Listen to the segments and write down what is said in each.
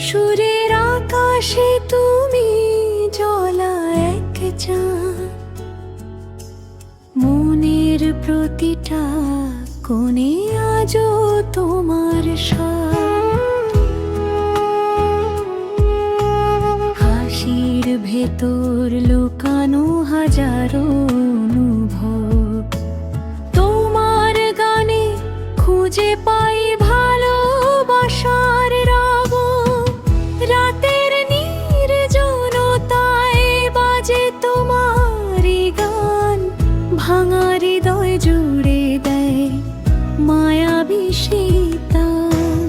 সুরের আকাশে তুমি জ্বলা এক চাঁদ, মনের প্রতিটা কোণে আজও তোমার স্বাদ। হাসির ভেতর লুকানো হাজারো অনুভব, তোমার গানে খুঁজে পাই ভালোবাসার রব। রাতের নির্জনতায় বাজে তোমারই গান, ভাঙা হৃদয় জুড়ে দেয় মায়াবী শীতান।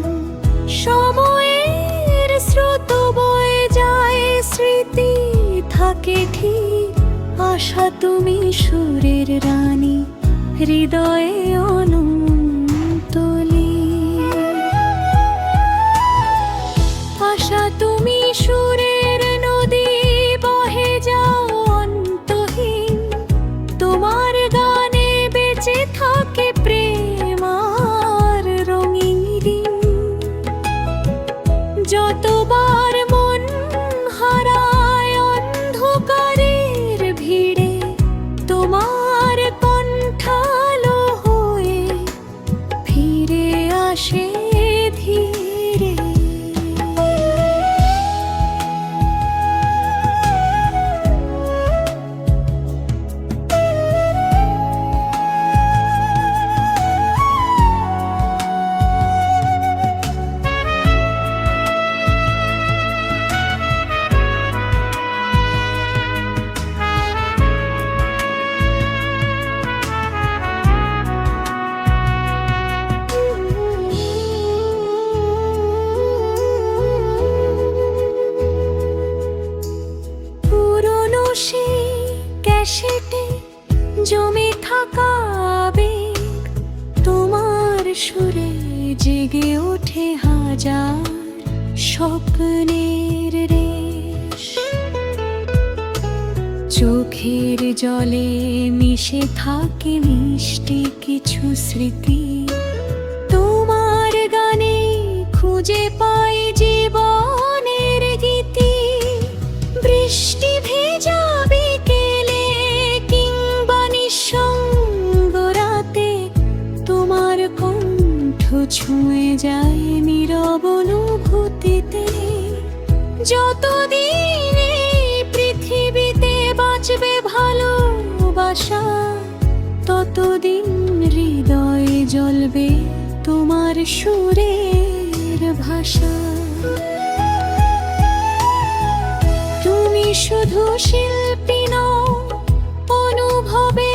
সময়ের স্রোত বয়ে যায়, স্মৃতি থাকে ঠিক, আশা তুমি সুরের রানী, হৃদয়ে অনন্ত লীন। আশা তুমি সুরের নদী, বহে যাও অন্তহীন, তোমার গানে বেঁচে থাকে প্রেম আর রঙিন দিন। যতবার মন হারায় অন্ধকারের ভিড়ে, তোমার কণ্ঠালো হয়ে ফিরে আসে ধীরে। ক্যাসেটে জমে থাকা আবেগ, তোমার সুরে জেগে ওঠে হাজার স্বপ্নের রেশ। চোখের জলে মিশে থাকে মিষ্টি কিছু স্মৃতি, তোমার গানে খুঁজে পাই জীবনের গীতি। বৃষ্টি ভেজা বিকেলে কিংবা নিঃসঙ্গ রাতে, তোমার কণ্ঠ ছুঁয়ে যায় নীরব অনুভূতিতে। যতদিন এই পৃথিবীতে বাঁচবে ভালোবাসা, ততদিন হৃদয়ে জ্বলবে তোমার সুরের ভাষা। তুমি শুধু শিল্পী নও, অনুভবে